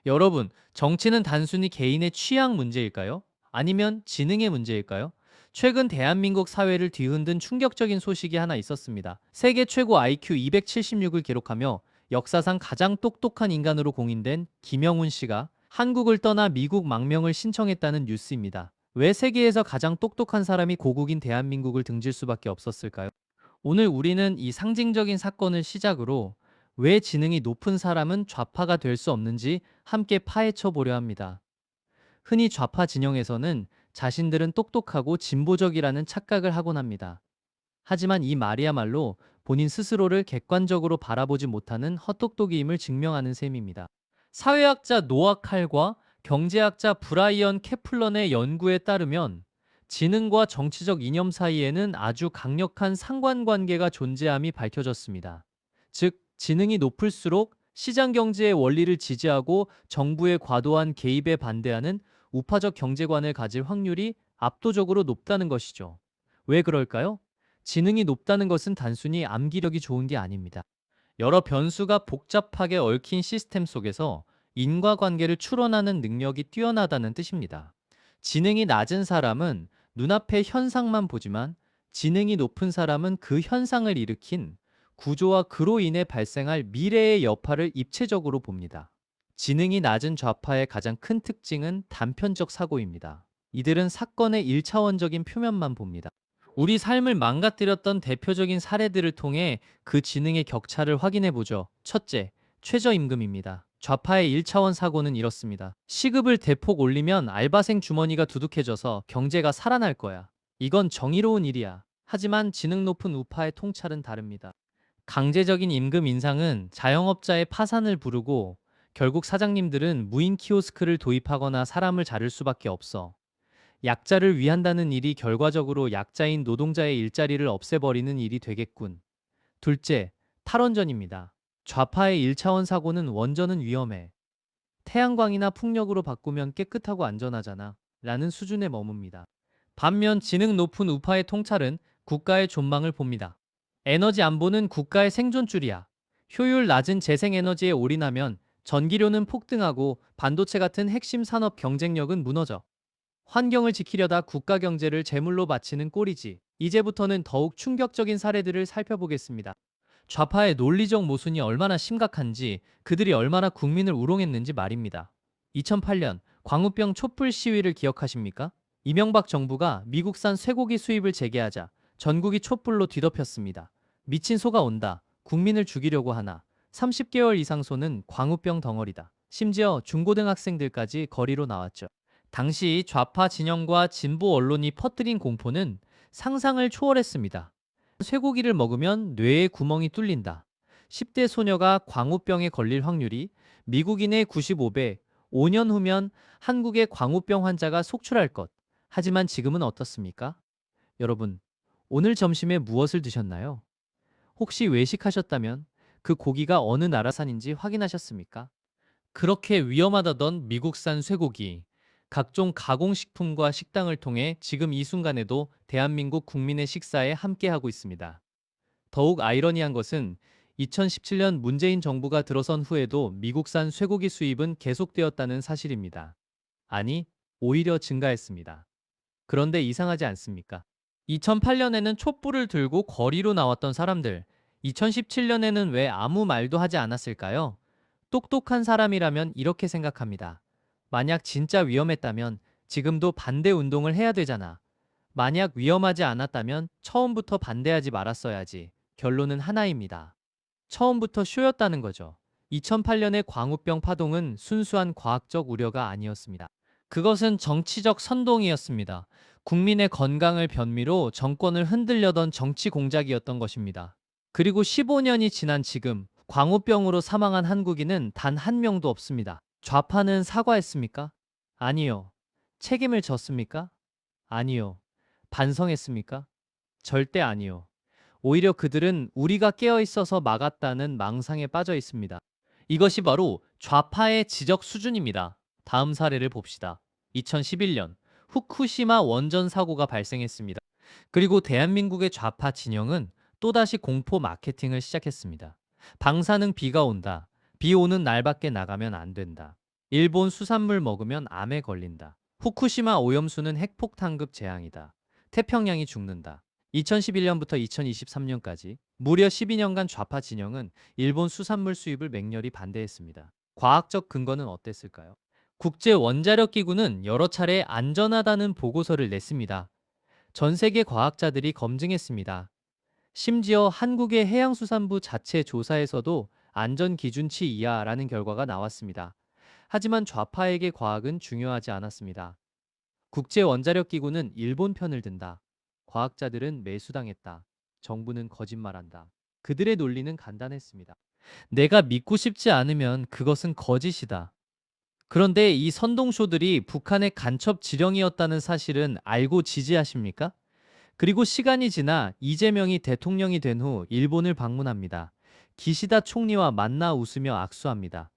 여러분, 정치는 단순히 개인의 취향 문제일까요? 아니면 지능의 문제일까요? 최근 대한민국 사회를 뒤흔든 충격적인 소식이 하나 있었습니다. 세계 최고 IQ 276을 기록하며 역사상 가장 똑똑한 인간으로 공인된 김영훈 씨가 한국을 떠나 미국 망명을 신청했다는 뉴스입니다. 왜 세계에서 가장 똑똑한 사람이 고국인 대한민국을 등질 수밖에 없었을까요? 오늘 우리는 이 상징적인 사건을 시작으로 왜 지능이 높은 사람은 좌파가 될 수 없는지 함께 파헤쳐 보려 합니다. 흔히 좌파 진영에서는 자신들은 똑똑하고 진보적이라는 착각을 하곤 합니다. 하지만 이 말이야말로 본인 스스로를 객관적으로 바라보지 못하는 헛똑똑이임을 증명하는 셈입니다. 사회학자 노아 칼과 경제학자 브라이언 캐플런의 연구에 따르면 지능과 정치적 이념 사이에는 아주 강력한 상관관계가 존재함이 밝혀졌습니다. 즉, 지능이 높을수록 시장 경제의 원리를 지지하고 정부의 과도한 개입에 반대하는 우파적 경제관을 가질 확률이 압도적으로 높다는 것이죠. 왜 그럴까요? 지능이 높다는 것은 단순히 암기력이 좋은 게 아닙니다. 여러 변수가 복잡하게 얽힌 시스템 속에서 인과관계를 추론하는 능력이 뛰어나다는 뜻입니다. 지능이 낮은 사람은 눈앞의 현상만 보지만 지능이 높은 사람은 그 현상을 일으킨 구조와 그로 인해 발생할 미래의 여파를 입체적으로 봅니다. 지능이 낮은 좌파의 가장 큰 특징은 단편적 사고입니다. 이들은 사건의 일차원적인 표면만 봅니다. 우리 삶을 망가뜨렸던 대표적인 사례들을 통해 그 지능의 격차를 확인해 보죠. 첫째, 최저임금입니다. 좌파의 1차원 사고는 이렇습니다. 시급을 대폭 올리면 알바생 주머니가 두둑해져서 경제가 살아날 거야. 이건 정의로운 일이야. 하지만 지능 높은 우파의 통찰은 다릅니다. 강제적인 임금 인상은 자영업자의 파산을 부르고 결국 사장님들은 무인 키오스크를 도입하거나 사람을 자를 수밖에 없어. 약자를 위한다는 일이 결과적으로 약자인 노동자의 일자리를 없애버리는 일이 되겠군. 둘째, 탈원전입니다. 좌파의 1차원 사고는 원전은 위험해. 태양광이나 풍력으로 바꾸면 깨끗하고 안전하잖아. 라는 수준에 머뭅니다. 반면 지능 높은 우파의 통찰은 국가의 존망을 봅니다. 에너지 안보는 국가의 생존줄이야. 효율 낮은 재생에너지에 올인하면 전기료는 폭등하고 반도체 같은 핵심 산업 경쟁력은 무너져. 환경을 지키려다 국가 경제를 제물로 바치는 꼴이지. 이제부터는 더욱 충격적인 사례들을 살펴보겠습니다. 좌파의 논리적 모순이 얼마나 심각한지, 그들이 얼마나 국민을 우롱했는지 말입니다. 2008년 광우병 촛불 시위를 기억하십니까? 이명박 정부가 미국산 쇠고기 수입을 재개하자 전국이 촛불로 뒤덮였습니다. 미친 소가 온다. 국민을 죽이려고 하나. 30개월 이상 소는 광우병 덩어리다. 심지어 중고등학생들까지 거리로 나왔죠. 당시 좌파 진영과 진보 언론이 퍼뜨린 공포는 상상을 초월했습니다. 쇠고기를 먹으면 뇌에 구멍이 뚫린다. 10대 소녀가 광우병에 걸릴 확률이 미국인의 95배, 5년 후면 한국의 광우병 환자가 속출할 것. 하지만 지금은 어떻습니까? 여러분, 오늘 점심에 무엇을 드셨나요? 혹시 외식하셨다면 그 고기가 어느 나라산인지 확인하셨습니까? 그렇게 위험하다던 미국산 쇠고기, 각종 가공식품과 식당을 통해 지금 이 순간에도 대한민국 국민의 식사에 함께하고 있습니다. 더욱 아이러니한 것은 2017년 문재인 정부가 들어선 후에도 미국산 쇠고기 수입은 계속되었다는 사실입니다. 아니, 오히려 증가했습니다. 그런데 이상하지 않습니까? 2008년에는 촛불을 들고 거리로 나왔던 사람들, 2017년에는 왜 아무 말도 하지 않았을까요? 똑똑한 사람이라면 이렇게 생각합니다. 만약 진짜 위험했다면 지금도 반대 운동을 해야 되잖아. 만약 위험하지 않았다면 처음부터 반대하지 말았어야지. 결론은 하나입니다. 처음부터 쇼였다는 거죠. 2008년의 광우병 파동은 순수한 과학적 우려가 아니었습니다. 그것은 정치적 선동이었습니다. 국민의 건강을 변미로 정권을 흔들려던 정치 공작이었던 것입니다. 그리고 15년이 지난 지금 광우병으로 사망한 한국인은 단 한 명도 없습니다. 좌파는 사과했습니까? 아니요. 책임을 졌습니까? 아니요. 반성했습니까? 절대 아니요. 오히려 그들은 우리가 깨어 있어서 막았다는 망상에 빠져 있습니다. 이것이 바로 좌파의 지적 수준입니다. 다음 사례를 봅시다. 2011년 후쿠시마 원전 사고가 발생했습니다. 그리고 대한민국의 좌파 진영은 또다시 공포 마케팅을 시작했습니다. 방사능 비가 온다. 비 오는 날밖에 나가면 안 된다. 일본 수산물 먹으면 암에 걸린다. 후쿠시마 오염수는 핵폭탄급 재앙이다. 태평양이 죽는다. 2011년부터 2023년까지 무려 12년간 좌파 진영은 일본 수산물 수입을 맹렬히 반대했습니다. 과학적 근거는 어땠을까요? 국제 원자력 기구는 여러 차례 안전하다는 보고서를 냈습니다. 전 세계 과학자들이 검증했습니다. 심지어 한국의 해양수산부 자체 조사에서도 안전 기준치 이하라는 결과가 나왔습니다. 하지만 좌파에게 과학은 중요하지 않았습니다. 국제 원자력 기구는 일본 편을 든다. 과학자들은 매수당했다. 정부는 거짓말한다. 그들의 논리는 간단했습니다. 내가 믿고 싶지 않으면 그것은 거짓이다. 그런데 이 선동쇼들이 북한의 간첩 지령이었다는 사실은 알고 지지하십니까? 그리고 시간이 지나 이재명이 대통령이 된 후 일본을 방문합니다. 기시다 총리와 만나 웃으며 악수합니다.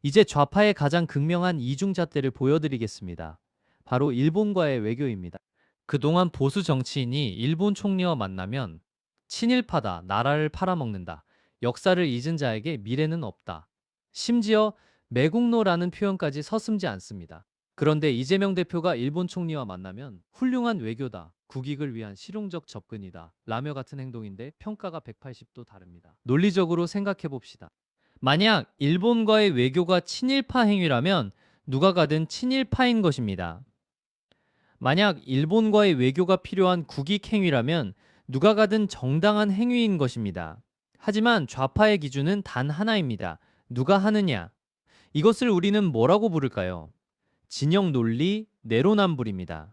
이제 좌파의 가장 극명한 이중잣대를 보여드리겠습니다. 바로 일본과의 외교입니다. 그동안 보수 정치인이 일본 총리와 만나면 친일파다, 나라를 팔아먹는다, 역사를 잊은 자에게 미래는 없다. 심지어 매국노라는 표현까지 서슴지 않습니다. 그런데 이재명 대표가 일본 총리와 만나면 훌륭한 외교다, 국익을 위한 실용적 접근이다, 라며 같은 행동인데 평가가 180도 다릅니다. 논리적으로 생각해 봅시다. 만약 일본과의 외교가 친일파 행위라면 누가 가든 친일파인 것입니다. 만약 일본과의 외교가 필요한 국익 행위라면 누가 가든 정당한 행위인 것입니다. 하지만 좌파의 기준은 단 하나입니다. 누가 하느냐. 이것을 우리는 뭐라고 부를까요? 진영 논리, 내로남불입니다.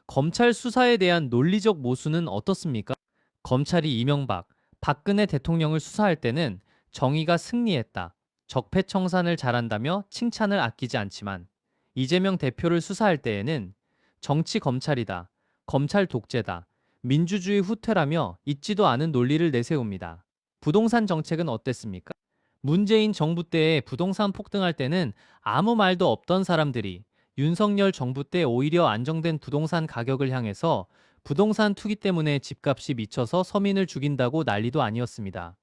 검찰 수사에 대한 논리적 모순은 어떻습니까? 검찰이 이명박, 박근혜 대통령을 수사할 때는 정의가 승리했다, 적폐청산을 잘한다며 칭찬을 아끼지 않지만 이재명 대표를 수사할 때에는 정치 검찰이다, 검찰 독재다, 민주주의 후퇴라며 있지도 않은 논리를 내세웁니다. 부동산 정책은 어땠습니까? 문재인 정부 때에 부동산 폭등할 때는 아무 말도 없던 사람들이 윤석열 정부 때 오히려 안정된 부동산 가격을 향해서 부동산 투기 때문에 집값이 미쳐서 서민을 죽인다고 난리도 아니었습니다.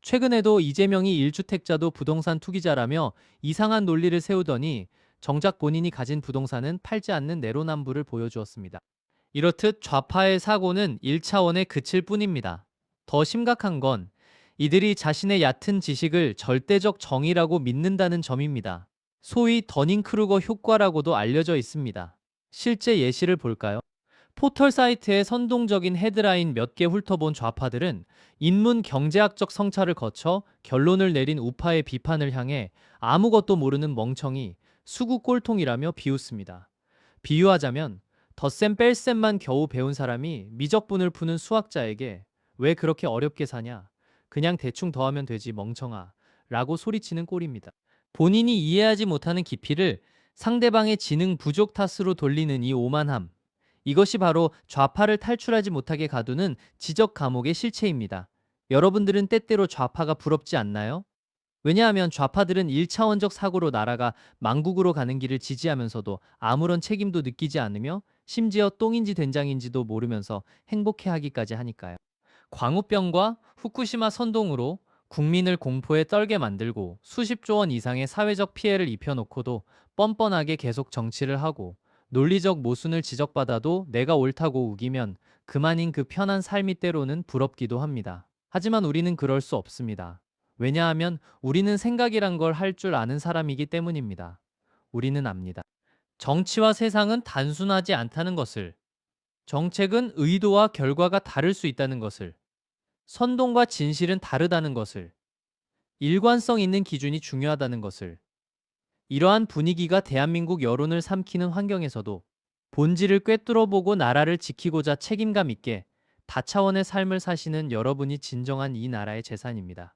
최근에도 이재명이 1주택자도 부동산 투기자라며 이상한 논리를 세우더니 정작 본인이 가진 부동산은 팔지 않는 내로남불을 보여주었습니다. 이렇듯 좌파의 사고는 1차원에 그칠 뿐입니다. 더 심각한 건 이들이 자신의 얕은 지식을 절대적 정의라고 믿는다는 점입니다. 소위 더닝크루거 효과라고도 알려져 있습니다. 실제 예시를 볼까요? 포털 사이트의 선동적인 헤드라인 몇 개 훑어본 좌파들은 인문 경제학적 성찰을 거쳐 결론을 내린 우파의 비판을 향해 아무것도 모르는 멍청이, 수구 꼴통이라며 비웃습니다. 비유하자면 덧셈 뺄셈만 겨우 배운 사람이 미적분을 푸는 수학자에게 왜 그렇게 어렵게 사냐? 그냥 대충 더하면 되지 멍청아 라고 소리치는 꼴입니다. 본인이 이해하지 못하는 깊이를 상대방의 지능 부족 탓으로 돌리는 이 오만함. 이것이 바로 좌파를 탈출하지 못하게 가두는 지적 감옥의 실체입니다. 여러분들은 때때로 좌파가 부럽지 않나요? 왜냐하면 좌파들은 1차원적 사고로 나라가 망국으로 가는 길을 지지하면서도 아무런 책임도 느끼지 않으며 심지어 똥인지 된장인지도 모르면서 행복해하기까지 하니까요. 광우병과 후쿠시마 선동으로 국민을 공포에 떨게 만들고 수십조 원 이상의 사회적 피해를 입혀놓고도 뻔뻔하게 계속 정치를 하고 논리적 모순을 지적받아도 내가 옳다고 우기면 그만인 그 편한 삶이 때로는 부럽기도 합니다. 하지만 우리는 그럴 수 없습니다. 왜냐하면 우리는 생각이란 걸 할 줄 아는 사람이기 때문입니다. 우리는 압니다. 정치와 세상은 단순하지 않다는 것을, 정책은 의도와 결과가 다를 수 있다는 것을, 선동과 진실은 다르다는 것을, 일관성 있는 기준이 중요하다는 것을, 이러한 분위기가 대한민국 여론을 삼키는 환경에서도 본질을 꿰뚫어보고 나라를 지키고자 책임감 있게 다차원의 삶을 사시는 여러분이 진정한 이 나라의 재산입니다.